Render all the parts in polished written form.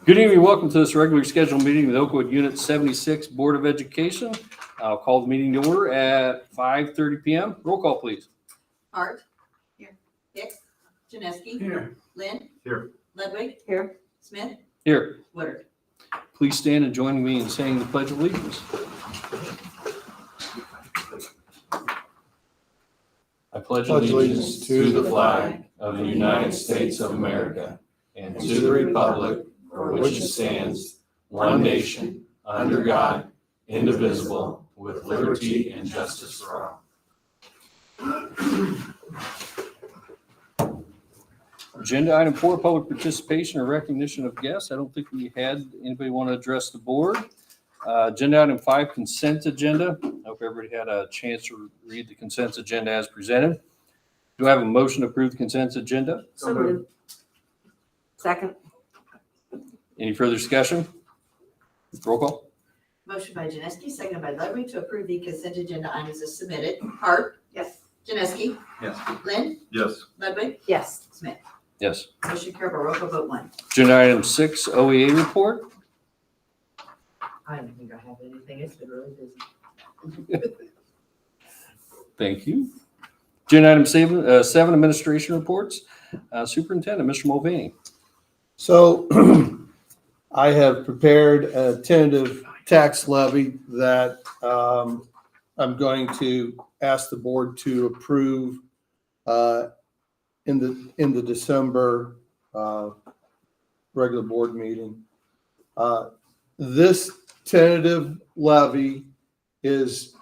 Good evening. Welcome to this regularly scheduled meeting with Oakwood Unit 76 Board of Education. I'll call the meeting to order at 5:30 p.m. Roll call, please. Hart. Here. Hicks. Janeski. Here. Lynn. Here. Ludwig. Here. Smith. Here. Woodard. Please stand and join me in saying the Pledge of Allegiance. I pledge allegiance to the flag of the United States of America and to the republic for which it stands, one nation, under God, indivisible, with liberty and justice for all. Agenda item 4, public participation or recognition of guests. I don't think we had anybody want to address the board. Agenda item 5, consent agenda. I hope everybody had a chance to read the consent agenda as presented. Do I have a motion to approve the consent agenda? So moved. Second. Any further discussion? Roll call. Motion by Janeski, seconded by Ludwig to approve the consent agenda items as submitted. Hart. Yes. Janeski. Yes. Lynn. Yes. Ludwig. Yes. Smith. Yes. Motion carried by roll call vote 1. Agenda item 6, OEA report. I don't think I have anything. It's been really busy. Thank you. Agenda item 7, administration reports. Superintendent, Mr. Mulvaney. So I have prepared a tentative tax levy that I'm going to ask the board to approve in the December regular board meeting. This tentative levy is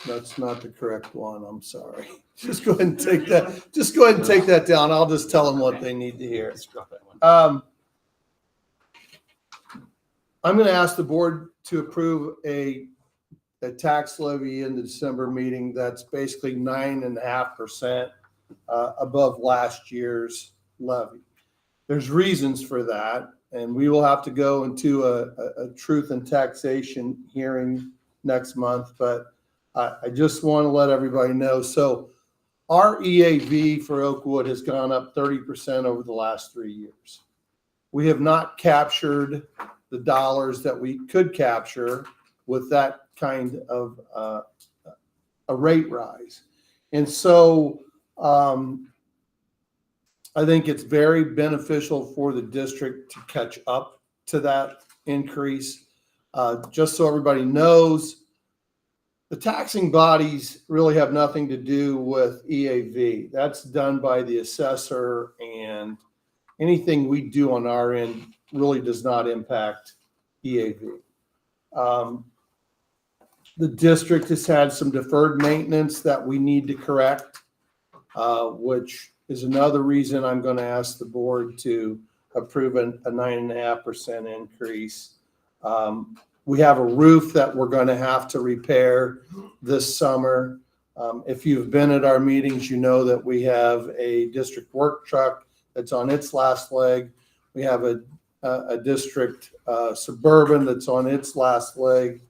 that's not the correct one. I'm sorry. Just go ahead and take that. Just go ahead and take that down. I'll just tell them what they need to hear. Let's drop that one. I'm going to ask the board to approve a tax levy in the December meeting that's basically 9.5% above last year's levy. There's reasons for that, and we will have to go into a truth and taxation hearing next month, but I just want to let everybody know. So our EAV for Oakwood has gone up 30% over the last 3 years. We have not captured the dollars that we could capture with that kind of a rate rise. And so I think it's very beneficial for the district to catch up to that increase. Just so everybody knows, the taxing bodies really have nothing to do with EAV. That's done by the assessor, and anything we do on our end really does not impact EAV. The district has had some deferred maintenance that we need to correct, which is another reason I'm going to ask the board to approve a 9.5% increase. We have a roof that we're going to have to repair this summer. If you've been at our meetings, you know that we have a district work truck that's on its last leg. We have a district Suburban that's on its last leg.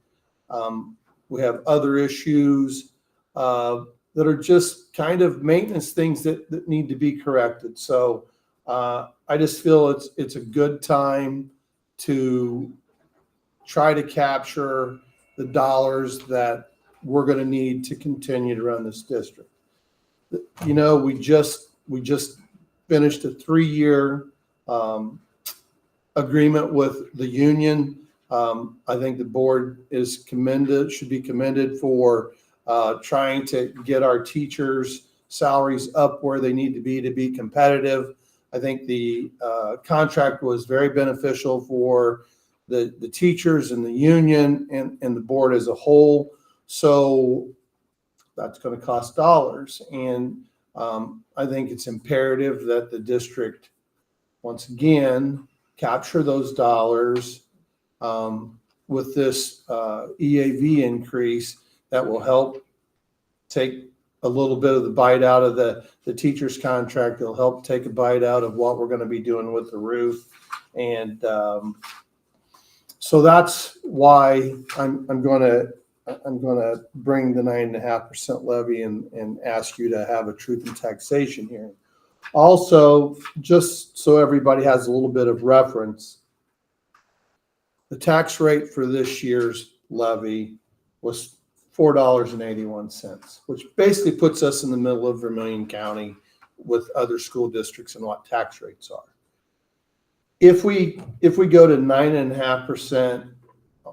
We have other issues that are just kind of maintenance things that need to be corrected. So I just feel it's a good time to try to capture the dollars that we're going to need to continue to run this district. You know, we just finished a 3-year agreement with the union. I think the board should be commended for trying to get our teachers' salaries up where they need to be competitive. I think the contract was very beneficial for the teachers and the union and the board as a whole. So that's going to cost dollars. And I think it's imperative that the district, once again, capture those dollars with this EAV increase that will help take a little bit of the bite out of the teacher's contract. It'll help take a bite out of what we're going to be doing with the roof. And so that's why I'm going to bring the 9.5% levy and ask you to have a truth and taxation hearing. Also, just so everybody has a little bit of reference, the tax rate for this year's levy was $4.81, which basically puts us in the middle of Vermillion County with other school districts and what tax rates are. If we go to 9.5%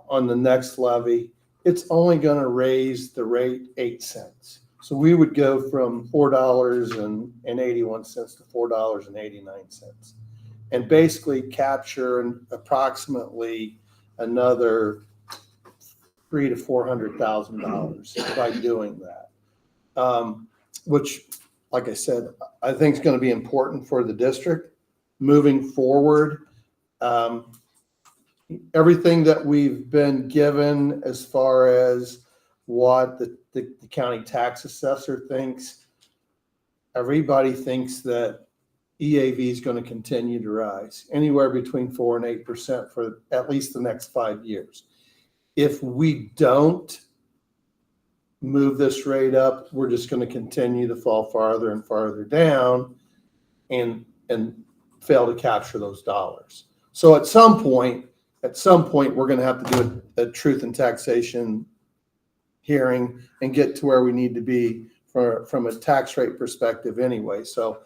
on the next levy, it's only going to raise the rate 8 cents. So we would go from $4.81 to $4.89, and basically capture approximately another $300,000 to $400,000 by doing that. Which, like I said, I think is going to be important for the district moving forward. Everything that we've been given as far as what the county tax assessor thinks, everybody thinks that EAV is going to continue to rise anywhere between 4% and 8% for at least the next 5 years. If we don't move this rate up, we're just going to continue to fall farther and farther down and fail to capture those dollars. So at some point, we're going to have to do a truth and taxation hearing and get to where we need to be from a tax rate perspective anyway. So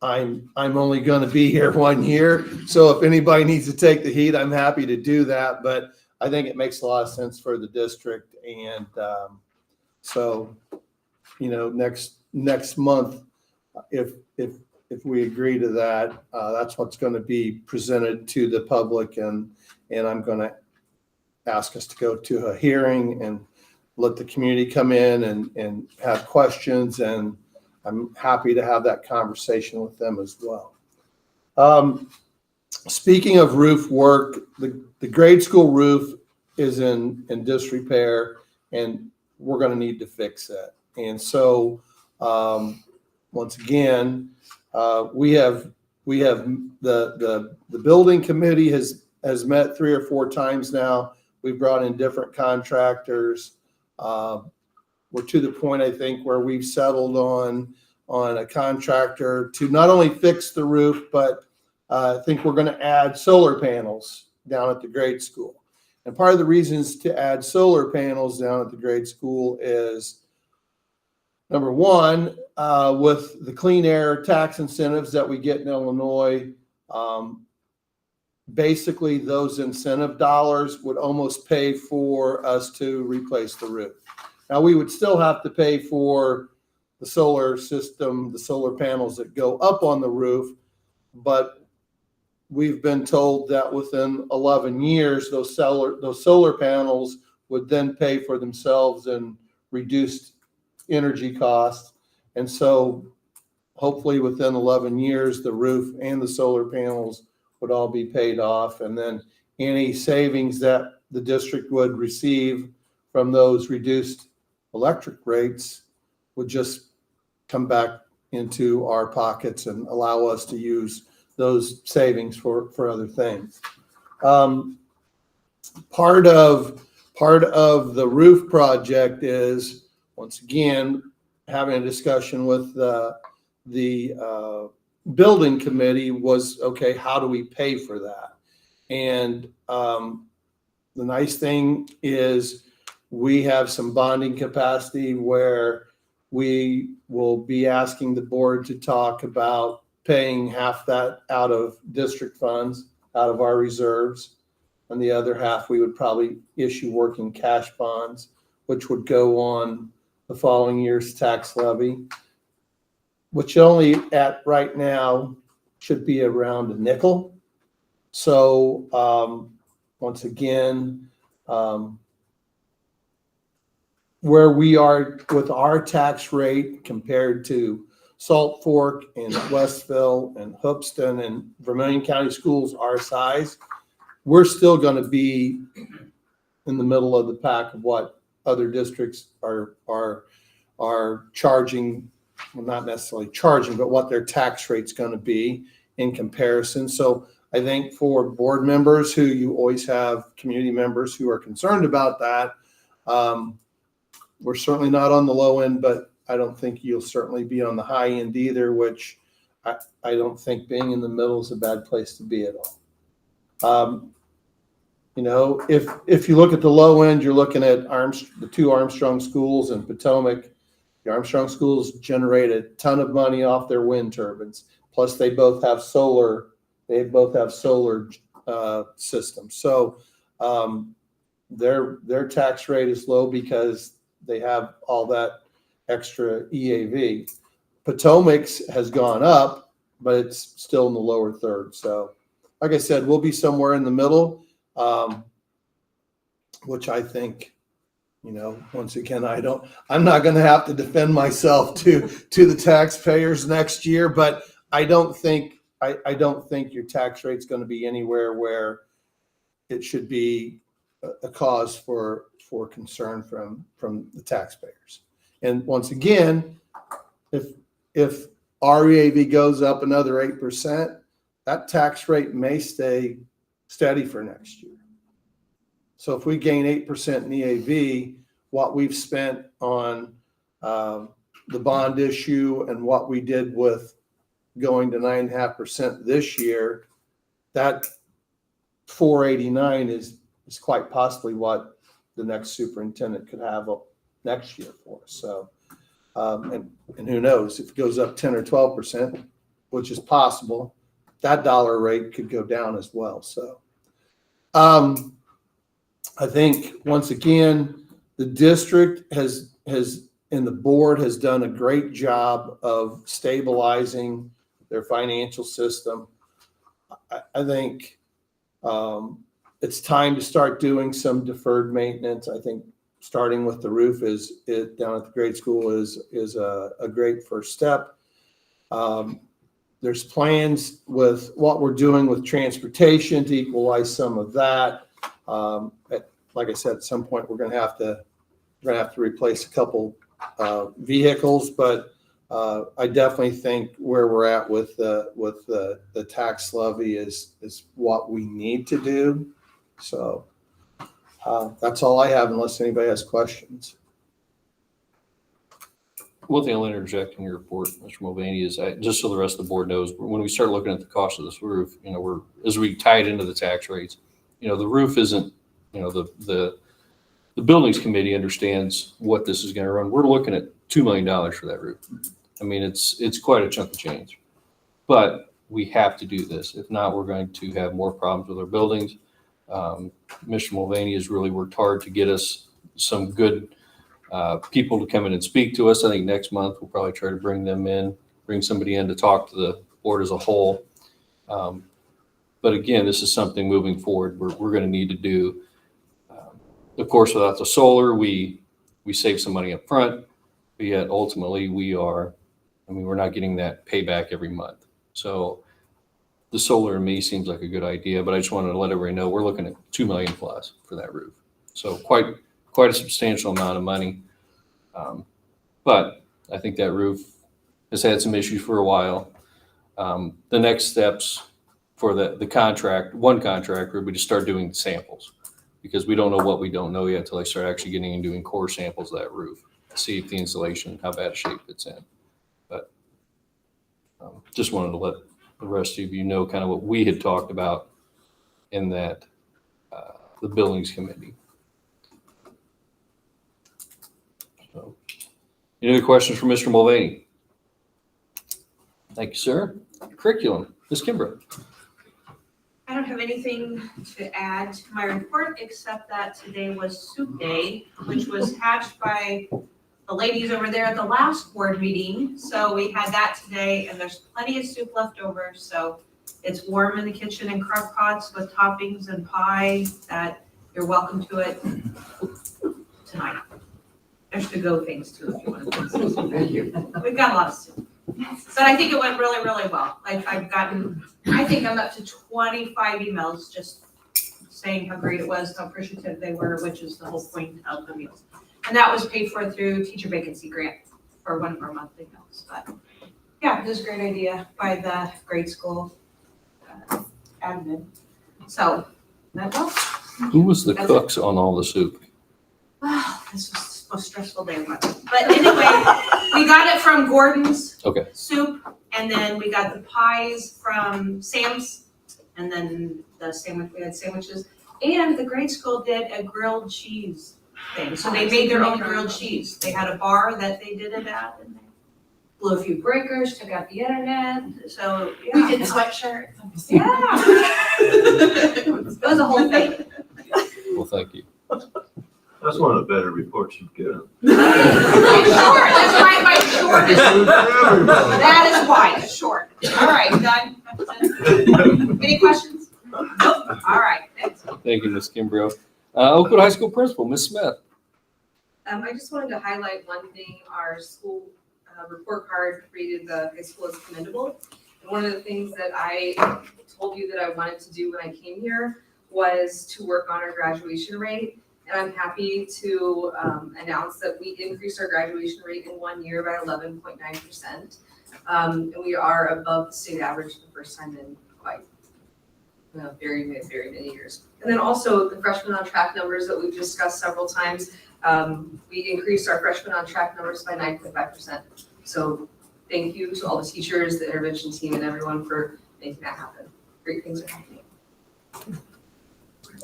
I'm only going to be here 1 year. So if anybody needs to take the heat, I'm happy to do that. But I think it makes a lot of sense for the district. And so, next month, if we agree to that, that's what's going to be presented to the public, and I'm going to ask us to go to a hearing and let the community come in and have questions, and I'm happy to have that conversation with them as well. Speaking of roof work, the grade school roof is in disrepair, and we're going to need to fix that. And so, once again, we have the building committee has met 3 or 4 times now. We've brought in different contractors. We're to the point, I think, where we've settled on a contractor to not only fix the roof, but I think we're going to add solar panels down at the grade school. And part of the reasons to add solar panels down at the grade school is, number one, with the clean air tax incentives that we get in Illinois, basically those incentive dollars would almost pay for us to replace the roof. Now, we would still have to pay for the solar system, the solar panels that go up on the roof, but we've been told that within 11 years, those solar panels would then pay for themselves and reduced energy costs. And so hopefully within 11 years, the roof and the solar panels would all be paid off. And then any savings that the district would receive from those reduced electric rates would just come back into our pockets and allow us to use those savings for other things. Part of the roof project is, once again, having a discussion with the building committee was, okay, how do we pay for that? And the nice thing is we have some bonding capacity where we will be asking the board to talk about paying half that out of district funds, out of our reserves. And the other half, we would probably issue working cash bonds, which would go on the following year's tax levy, which only at right now should be around a nickel. So once again, where we are with our tax rate compared to Salt Fork and Westville and Hoopeston and Vermillion County schools our size, we're still going to be in the middle of the pack of what other districts are charging. Well, not necessarily charging, but what their tax rate's going to be in comparison. So I think for board members who you always have community members who are concerned about that, we're certainly not on the low end, but I don't think you'll certainly be on the high end either, which I don't think being in the middle is a bad place to be at all. You know, if you look at the low end, you're looking at the two Armstrong schools in Potomac. The Armstrong schools generate a ton of money off their wind turbines. Plus, they both have solar. They both have solar systems. So their tax rate is low because they have all that extra EAV. Potomac's has gone up, but it's still in the lower third. So, like I said, we'll be somewhere in the middle, which I think, you know, once again, I'm not going to have to defend myself to the taxpayers next year, but I don't think your tax rate's going to be anywhere where it should be a cause for concern from the taxpayers. And once again, if REAV goes up another 8%, that tax rate may stay steady for next year. So if we gain 8% in EAV, what we've spent on the bond issue and what we did with going to 9.5% this year, that 489 is quite possibly what the next superintendent could have next year for us. So, and who knows, if it goes up 10 or 12%, which is possible, that dollar rate could go down as well. So, I think once again, the district has and the board has done a great job of stabilizing their financial system. I think it's time to start doing some deferred maintenance. I think starting with the roof down at the grade school is a great first step. There's plans with what we're doing with transportation to equalize some of that. Like I said, at some point we're going to have to replace a couple vehicles, but I definitely think where we're at with the tax levy is what we need to do. So that's all I have, unless anybody has questions. One thing I'll interject in your report, Mr. Mulvaney, is just so the rest of the board knows, when we start looking at the cost of this roof, you know, as we tie it into the tax rates, you know, the roof isn't, you know, the buildings committee understands what this is going to run. We're looking at $2 million for that roof. I mean, it's quite a chunk of change, but we have to do this. If not, we're going to have more problems with our buildings. Mr. Mulvaney has really worked hard to get us some good people to come in and speak to us. I think next month we'll probably try to bring somebody in to talk to the board as a whole. But again, this is something moving forward we're going to need to do. Of course, without the solar, we save some money up front, but yet ultimately we're not getting that payback every month. So the solar to me seems like a good idea, but I just wanted to let everybody know we're looking at $2 million plus for that roof. So quite a substantial amount of money. But I think that roof has had some issues for a while. The next steps for the one contractor would be to start doing samples, because we don't know what we don't know yet until I start actually getting and doing core samples of that roof to see if the insulation, how bad a shape it's in. But just wanted to let the rest of you know kind of what we had talked about in that the buildings committee. So, any other questions for Mr. Mulvaney? Thank you, sir. Curriculum, Ms. Kimbrough. I don't have anything to add to my report, except that today was soup day, which was hatched by the ladies over there at the last board meeting. So we had that today, and there's plenty of soup left over. So it's warm in the kitchen in crock pots with toppings and pie that you're welcome to it tonight. There's to-go things too, if you want to. Thank you. We've got a lot of soup. But I think it went really, really well. I think I'm up to 25 emails just saying how great it was, how appreciative they were, which is the whole point of the meals. And that was paid for through teacher vacancy grant for one of our monthly meals. But yeah, it was a great idea by the grade school admin. So that's all. Who was the cooks on all the soup? Wow, this was the most stressful day of my life. But anyway, we got it from Gordon's Okay. Soup, And then we got the pies from Sam's, and then we had sandwiches. And the grade school did a grilled cheese thing, so they made their own grilled cheese. They had a bar that they did it at, and they blew a few breakers, took out the internet, so, yeah. We did sweatshirts. Yeah. It was a whole thing. Well, thank you. That's one of the better reports you've given. Short, that's why my short is, Everybody. that is why it's short. All right, done. Any questions? Nope. All right, thanks. Thank you, Ms. Kimbrough. Oakwood High School Principal, Ms. Smith. I just wanted to highlight one thing. Our school report card rated the high school as commendable. And one of the things that I told you that I wanted to do when I came here was to work on our graduation rate. And I'm happy to announce that we increased our graduation rate in 1 year by 11.9%. And we are above the state average for the first time in quite very many years. And then also the freshmen on track numbers that we've discussed several times. We increased our freshmen on track numbers by 9.5%. So thank you to all the teachers, the intervention team, and everyone for making that happen. Great things are happening.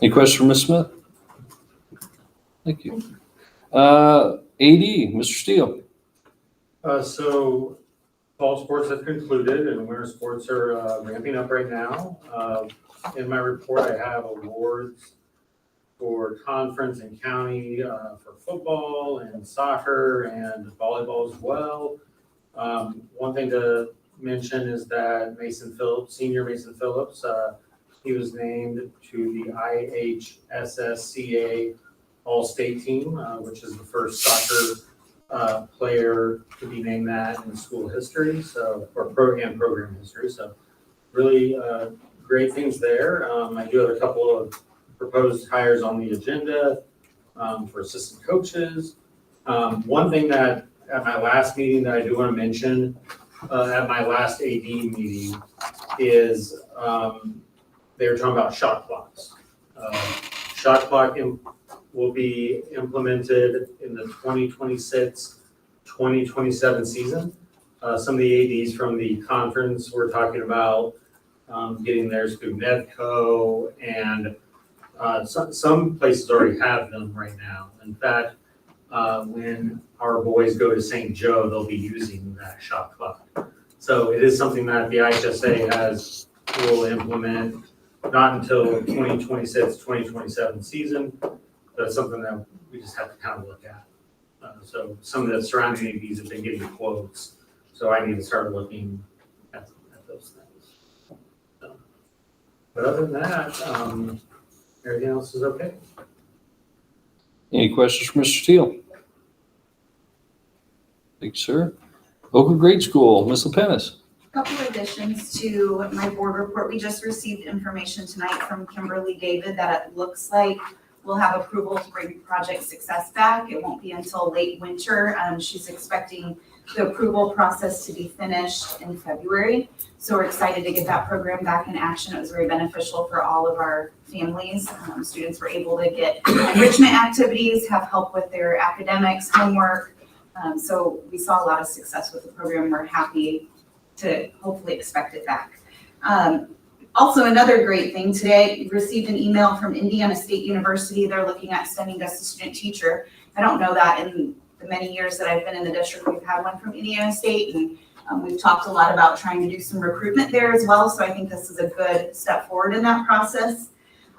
Any questions for Ms. Smith? Thank you. AD, Mr. Steele. So fall sports have concluded and winter sports are ramping up right now. In my report, I have awards for conference and county for football and soccer and volleyball as well. One thing to mention is that senior Mason Phillips, he was named to the IHSSCA All-State team, which is the first soccer player to be named that in school history, or program history. So really great things there. I do have a couple of proposed hires on the agenda for assistant coaches. One thing that at my last meeting that I do want to mention, at my last AD meeting, is they were talking about shot clocks. Shot clock will be implemented in the 2026-2027 season. Some of the ADs from the conference were talking about getting theirs through Nedco, and some places already have them right now. In fact, when our boys go to St. Joe, they'll be using that shot clock. So it is something that the IHSA will implement, not until 2026-2027 season, but it's something that we just have to kind of look at. So some of the surrounding ADs have been getting quotes, so I need to start looking at those things. So, but other than that, everything else is okay. Any questions for Mr. Steele? Thank you, sir. Oakwood Grade School, Ms. Lepenis. Couple additions to my board report. We just received information tonight from Kimberly David that it looks like we'll have approval to bring Project Success back. It won't be until late winter. She's expecting the approval process to be finished in February. So we're excited to get that program back in action. It was very beneficial for all of our families. Students were able to get enrichment activities, have help with their academics, homework. So we saw a lot of success with the program. We're happy to hopefully expect it back. Also, another great thing today, received an email from Indiana State University. They're looking at sending us a student teacher. I don't know that in the many years that I've been in the district, we've had one from Indiana State, and we've talked a lot about trying to do some recruitment there as well. So I think this is a good step forward in that process.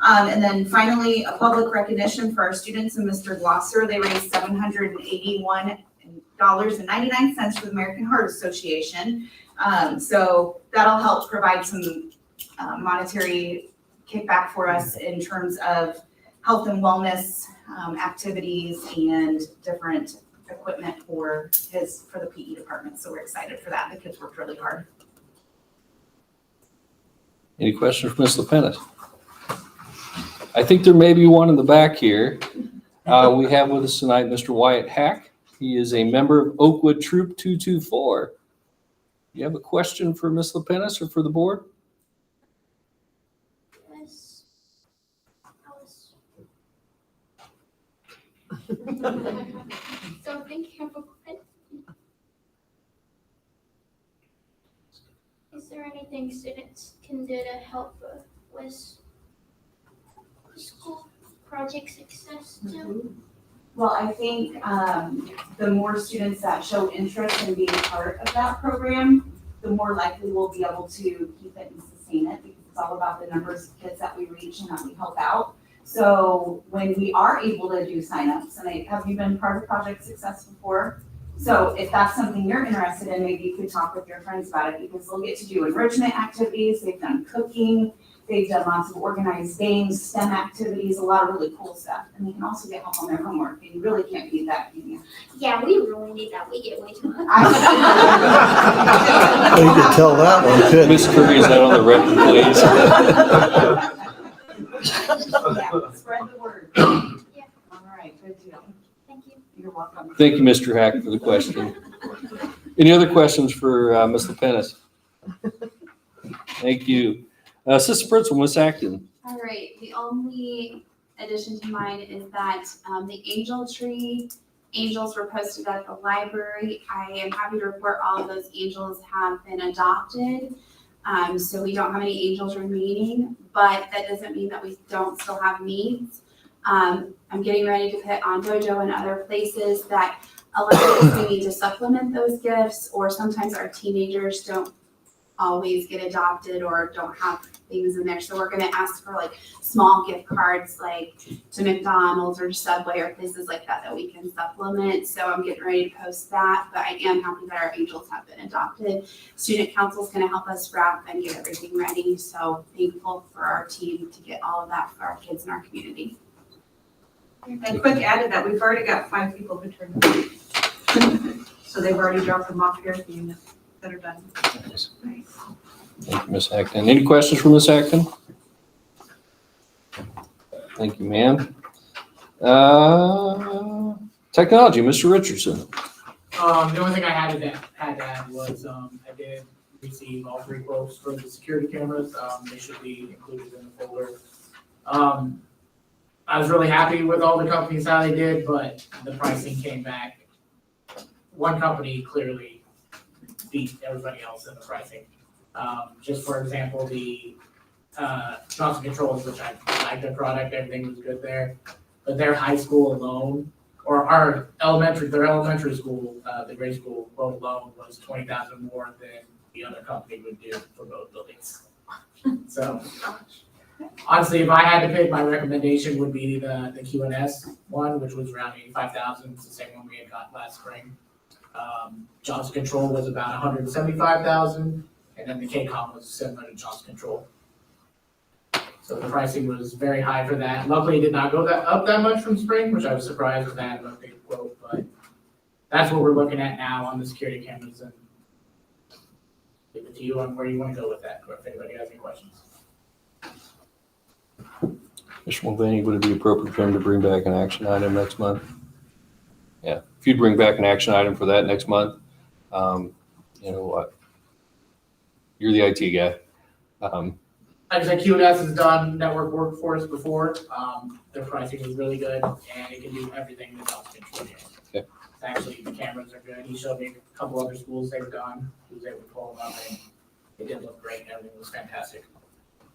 And then finally, a public recognition for our students and Mr. Glosser. They raised $781.99 for the American Heart Association. So that'll help provide some monetary kickback for us in terms of health and wellness activities and different equipment for the PE department. So we're excited for that. The kids worked really hard. Any questions for Ms. Lepenis? I think there may be one in the back here. We have with us tonight Mr. Wyatt Hack. He is a member of Oakwood Troop 224. You have a question for Ms. Lepenis or for the board? Yes. So I think I have a question. there anything students can do to help with school project success too? Well, I think the more students that show interest in being part of that program, the more likely we'll be able to keep it and sustain it, because it's all about the numbers of kids that we reach and that we help out. So when we are able to do signups, and have you been part of Project Success before? So if that's something you're interested in, maybe you could talk with your friends about it, because they'll get to do enrichment activities, they've done cooking, they've done lots of organized games, STEM activities, a lot of really cool stuff. And they can also get help on their homework, and you really can't beat that, can you? Yeah, we really need that. We get way too much. You could tell that one, couldn't you? Miss Kirby, is that on the record, please? Yeah, spread the word. Yeah. All right, good deal. Thank you. You're welcome. Thank you, Mr. Hack, for the question. Any other questions for Ms. Lepenis? Thank you. Assistant Principal, Ms. Acton. All right, the only addition to mine is that the angel tree angels were posted at the library. I am happy to report all of those angels have been adopted. So we don't have any angels remaining, but that doesn't mean that we don't still have needs. I'm getting ready to put on Dojo and other places that a lot of times we need to supplement those gifts, or sometimes our teenagers don't always get adopted or don't have things in there. So we're gonna ask for like small gift cards, like to McDonald's or Subway or places like that that we can supplement. So I'm getting ready to post that, but I am happy that our angels have been adopted. Student council is gonna help us wrap and get everything ready. So thankful for our team to get all of that for our kids in our community. And quick add to that, we've already got 5 people who turned them. So they've already dropped them off here at the unit that are done. Thank you, Ms. Acton. Any questions for Ms. Acton? Thank you, ma'am. Technology, Mr. Richardson. The only thing I had to add was, I did receive all 3 quotes for the security cameras. They should be included in the folder. I was really happy with all the companies, how they did, but the pricing came back. One company clearly beat everybody else in the pricing. Just for example, the Johnson Controls, which I liked their product, everything was good there. But their high school alone, or their elementary school, the grade school quote alone was $20,000 more than the other company would do for both buildings. So honestly, if I had to pick, my recommendation would be the QNS one, which was around $85,000. It's the same one we had got last spring. Johnson Control was about $175,000, and then the KCOM was similar to Johnson Control. So the pricing was very high for that. Luckily, it did not go up that much from spring, which I was surprised with that big quote, but that's what we're looking at now on the security cameras, and leave it to you on where you want to go with that, or if anybody has any questions. Mr. Mulvaney, would it be appropriate for him to bring back an action item next month? Yeah, if you'd bring back an action item for that next month, you know what? You're the IT guy. Like I said, QNS has done network work for us before. Their pricing is really good, and it can do everything that Johnson Control can. Okay. Actually, the cameras are good. He showed me a couple other schools they've done. He was able to pull them up, and it did look great, and everything was fantastic.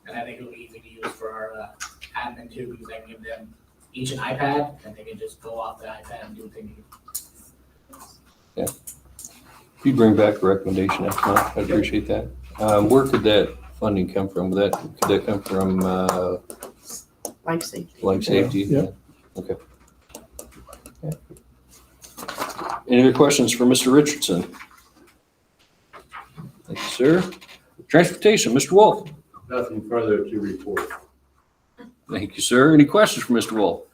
And I think it'll be easy to use for our admin too, because I can give them each an iPad, and they can just go off the iPad and do what they need. Yeah. If you bring back a recommendation next month, I'd appreciate that. Where could that funding come from? Could that come from Life safety. life safety? Yeah. Okay. Yeah. Any other questions for Mr. Richardson? Thank you, sir. Transportation, Mr. Wolf. Nothing further to report. Thank you, sir. Any questions for Mr. Wolf?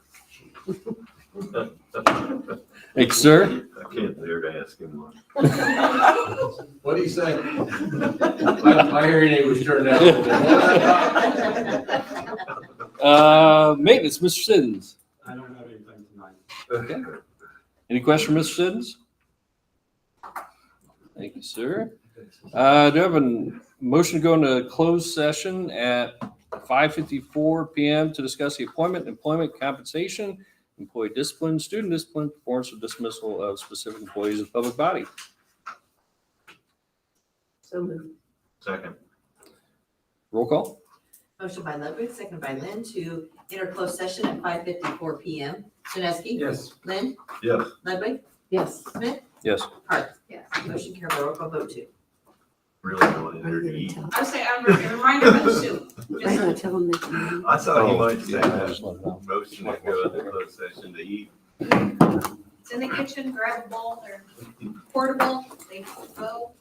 Thank you, sir. I can't dare to ask him one. What do you say? My hearing aid was turned out. Maintenance, Mr. Siddons. I don't have anything tonight. Okay. Any question for Mr. Siddons? Thank you, sir. Do I have a motion to go into closed session at 5:54 p.m. to discuss the appointment, employment, compensation, employee discipline, student discipline, performance or dismissal of specific employees of public body? So moved. Second. Roll call? Motion by Ludwig, seconded by Lynn to enter closed session at 5:54 PM. Janeski? Yes. Lynn? Yes. Ludwig? Yes. Smith? Yes. Hart? Yes. Motion carried by roll call vote 2. Really going in there to eat. I would say, I'm a reminder of the soup. Just- tell them that. I thought he might say Yeah, that. just let it out. Motion to go into closed session to eat. It's in the kitchen, grab a bowl, they're portable, they go.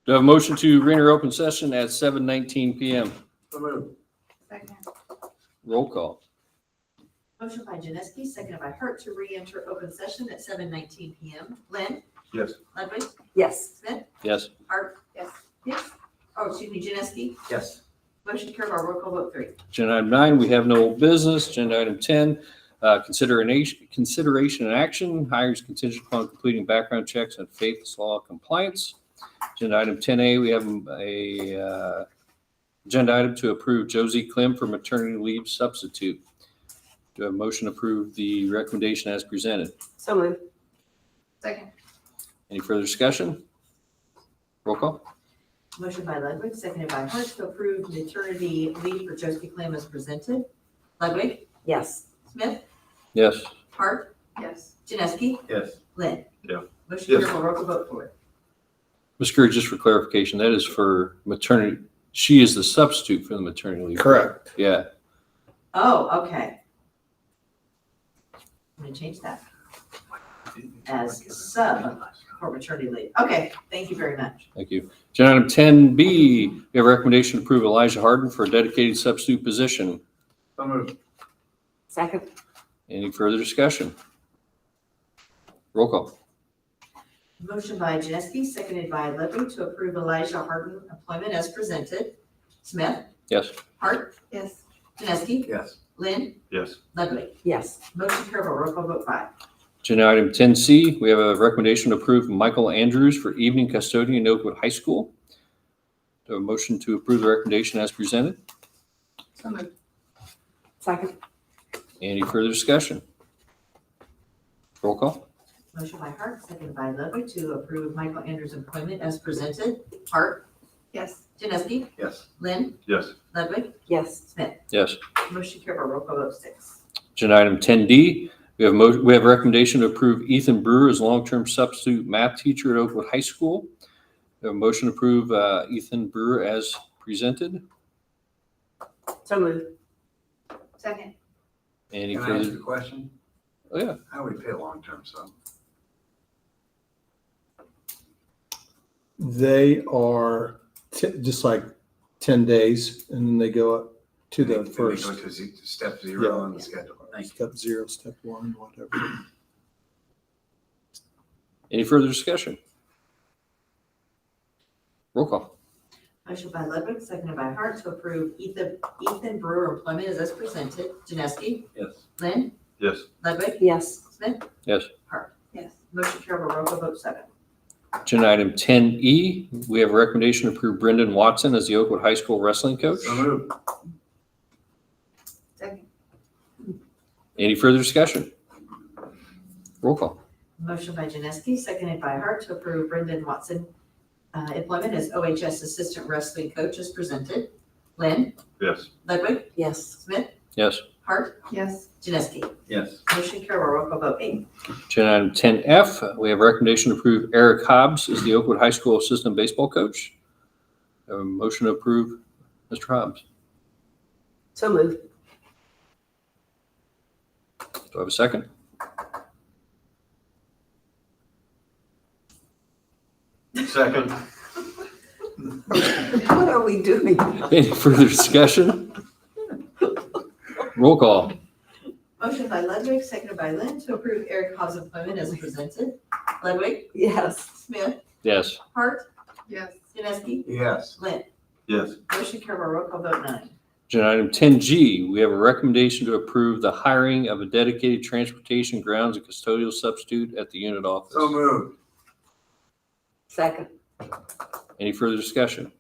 Do I have a motion to re-enter open session at 7:19 PM? So moved. Second. Roll call. Motion by Janeski, seconded by Hart to re-enter open session at 7:19 PM. Lynn? Yes. Ludwig? Yes. Smith? Yes. Hart? Yes. Yes. Oh, excuse me, Janeski? Yes. Motion carried by roll call vote 3. Agenda item 9, we have no old business. Agenda item 10, consideration and action, hires contingent upon completing background checks and faith law compliance. Agenda item 10A, we have a agenda item to approve Josie Klim for maternity leave substitute. Do I have a motion to approve the recommendation as presented? So moved. Second. Any further discussion? Roll call. Motion by Ludwig, seconded by Hart to approve maternity leave for Josie Clem as presented. Ludwig? Yes. Smith? Yes. Hart? Yes. Janeski? Yes. Lynn? Yeah. Motion carried by roll call vote 4. Ms. Curry, just for clarification, that is for maternity. She is the substitute for the maternity leave. Correct. Yeah. Oh, okay. I'm gonna change that as sub for maternity leave. Okay, thank you very much. Thank you. Agenda item 10B, we have a recommendation to approve Elijah Harden for a dedicated substitute position. So moved. Second. Any further discussion? Roll call. Motion by Janeski, seconded by Ludwig to approve Elijah Harden employment as presented. Smith? Yes. Hart? Yes. Janeski? Yes. Lynn? Yes. Ludwig? Yes. Motion carried by roll call vote 5. Agenda item 10C, we have a recommendation to approve Michael Andrews for evening custodian in Oakwood High School. Do I have a motion to approve the recommendation as presented? So moved. Second. Any further discussion? Roll call. Motion by Hart, seconded by Ludwig to approve Michael Andrews' employment as presented. Hart? Yes. Janeski? Yes. Lynn? Yes. Ludwig? Yes. Smith? Yes. Motion carried by roll call vote 6. Agenda item 10D, we have a recommendation to approve Ethan Brewer as long-term substitute math teacher at Oakwood High School. We have a motion to approve Ethan Brewer as presented. So moved. Second. Any Can I ask further? a question? Oh, yeah. How do we pay long-term sub? They are just like 10 days and then they go up to the They go first to step 0 on the Yeah. schedule. Thank you. step 0, step 1, whatever. Any further discussion? Roll call. Motion by Ludwig, seconded by Hart to approve Ethan Brewer employment as presented. Janeski? Yes. Lynn? Yes. Ludwig? Yes. Smith? Yes. Hart? Yes. Motion carried by roll call vote 7. Agenda item 10E, we have a recommendation to approve Brendan Watson as the Oakwood High School wrestling coach. So moved. Second. Any further discussion? Roll call. Motion by Janeski, seconded by Hart to approve Brendan Watson employment as OHS assistant wrestling coach as presented. Lynn? Yes. Ludwig? Yes. Smith? Yes. Hart? Yes. Janeski? Yes. Motion carried by roll call vote 8. Agenda item 10F, we have a recommendation to approve Eric Hobbs as the Oakwood High School assistant baseball coach. Have a motion to approve Mr. Hobbs. So moved. Do I have a second? Second. What are we doing? Any further discussion? Roll call. Motion by Ludwig, seconded by Lynn to approve Eric Hobbs' employment as presented. Ludwig? Yes. Smith? Yes. Hart? Yes. Janeski? Yes. Lynn? Yes. Motion carried by roll call vote 9. Agenda item 10G, we have a recommendation to approve the hiring of a dedicated transportation grounds and custodial substitute at the unit office. So moved. Second. Any further discussion?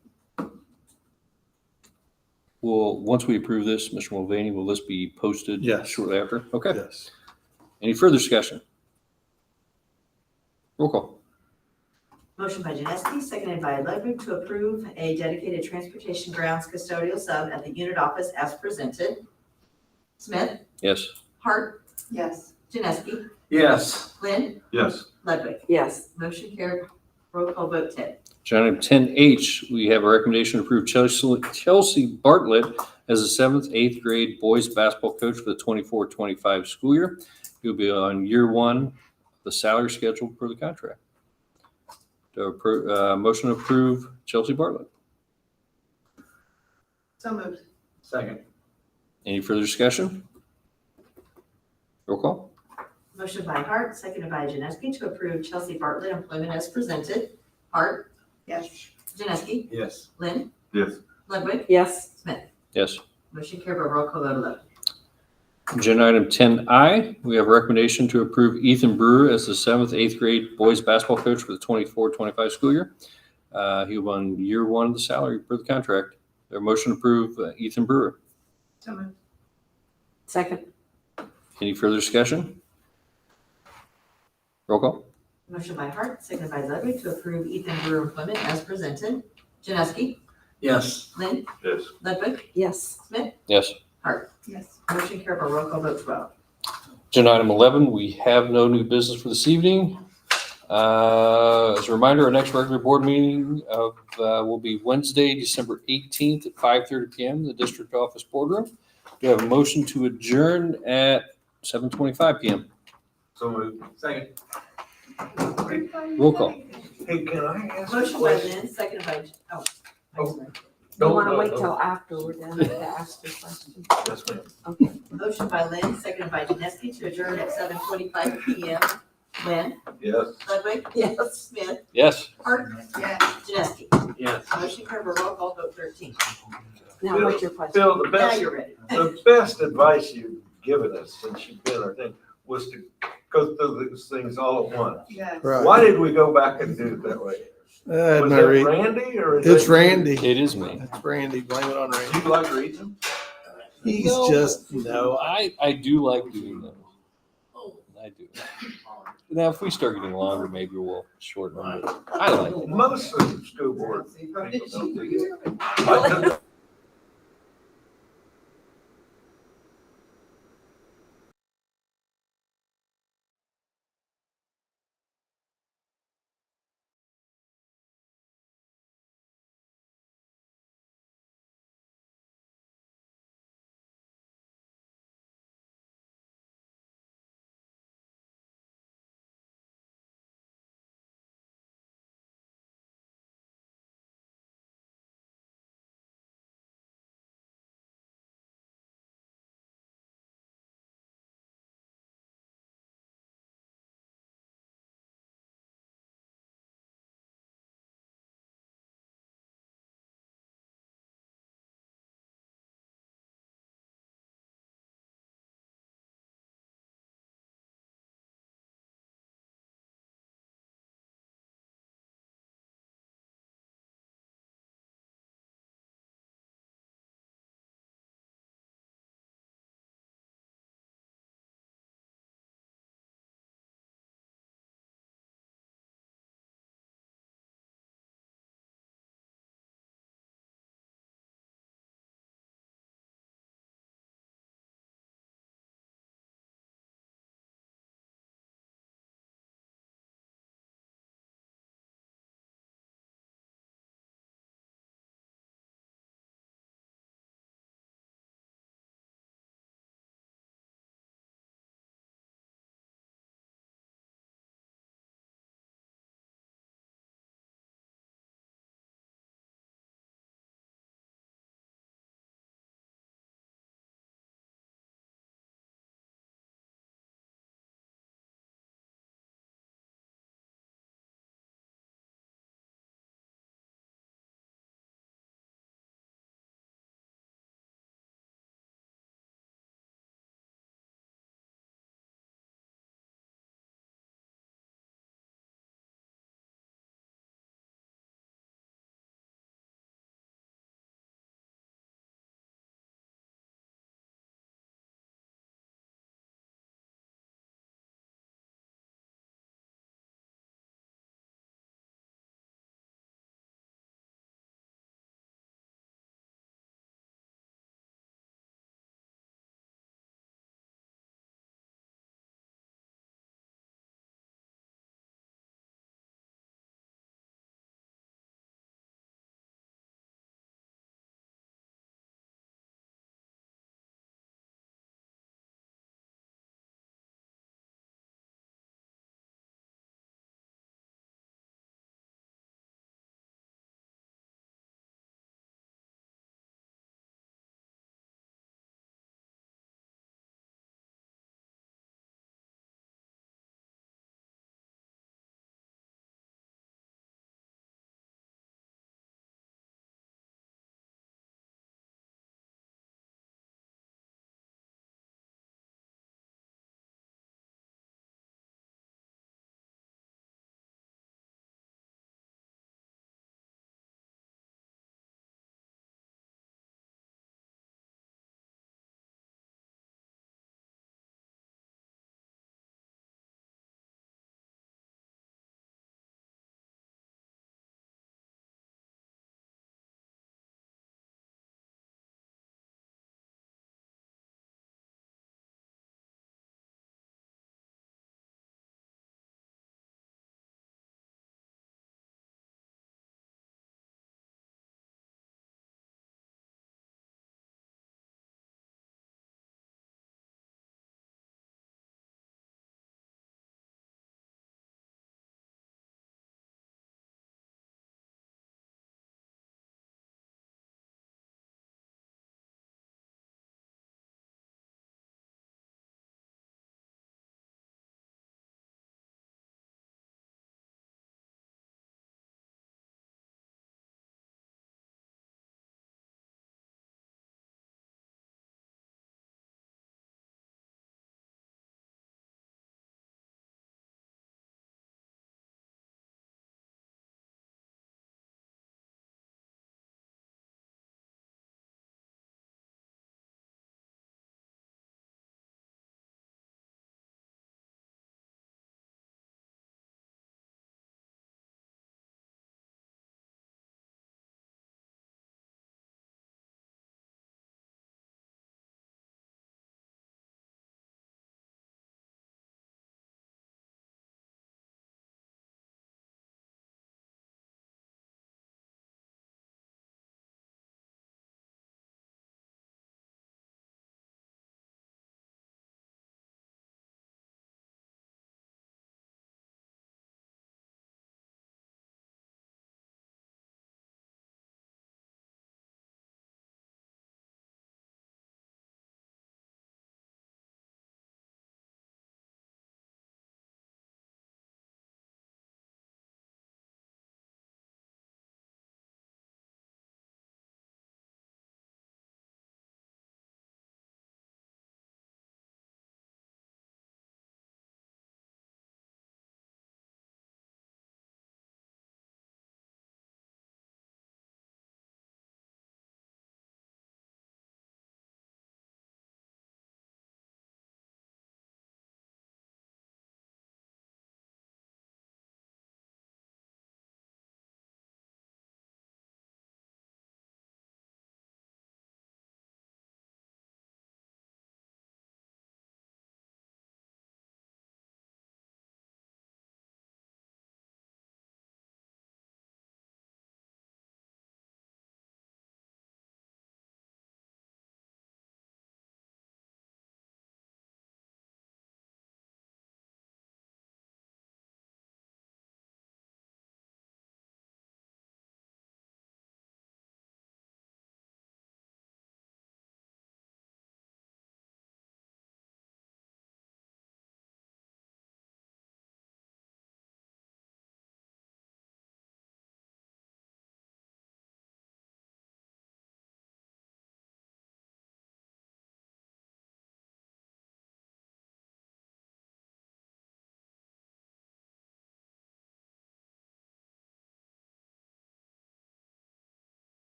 Well, once we approve this, Mr. Mulvaney, will this be posted Yes. shortly after? Okay. Yes. Any further discussion? Roll call. Motion by Janeski, seconded by Ludwig to approve a dedicated transportation grounds custodial sub at the unit office as presented. Smith? Yes. Hart? Yes. Janeski? Yes. Lynn? Yes. Ludwig? Yes. Motion carried. Roll call vote 10. Agenda item 10H, we have a recommendation to approve Chelsea Bartlett as a 7th, 8th grade boys basketball coach for the 24-25 school year. He'll be on year 1 of the salary schedule per the contract. Do Motion to approve Chelsea Bartlett. So moved. Second. Any further discussion? Roll call. Motion by Hart, seconded by Janeski to approve Chelsea Bartlett employment as presented. Hart. Yes. Janeski. Yes. Lynn. Yes. Ludwig. Yes. Smith. Yes. Motion carried by roll call vote 11. Agenda item 10I, we have a recommendation to approve Ethan Brewer as the 7th, 8th grade boys basketball coach for the 24-25 school year. He will on year one of the salary per the contract. Their motion to approve Ethan Brewer. So moved. Second. Any further discussion? Roll call. Motion by Hart, seconded by Ludwig to approve Ethan Brewer employment as presented. Janeski. Yes. Lynn. Yes. Ludwig. Yes. Smith. Yes. Hart. Yes. Motion carried by roll call vote 12. Agenda item 11, we have no new business for this evening. As a reminder, our next regular board meeting will be Wednesday, December 18th at 5:30 p.m. in the district office boardroom. We have a motion to adjourn at 7:25 p.m. So moved. Second. Roll call. Hey, can I ask a Motion by question? Lynn, seconded by, I'm sorry. You No, wanna no, wait no. till after we're done to ask your question? Yes, ma'am. Okay. Motion by Lynn, seconded by Janeski to adjourn at 7:25 p.m. Lynn. Yes. Ludwig. Yes. Smith. Yes. Hart. Yes. Janeski. Yes. Motion carried by roll call vote 13. Now, what's your question? Phil, Now you're ready. the best advice you've given us since you've been our thing was to go through these things all at once. Right. Why did we go back and do it that way? Was not it read- Randy or? is It's it- Randy. It is me. It's Randy. Blame it on Do Randy. you like reading them? He's No, just, no. I do like doing those. I do. Now, if we start getting longer, maybe we'll shorten them. But I like it. Most of the school board people don't do that. I took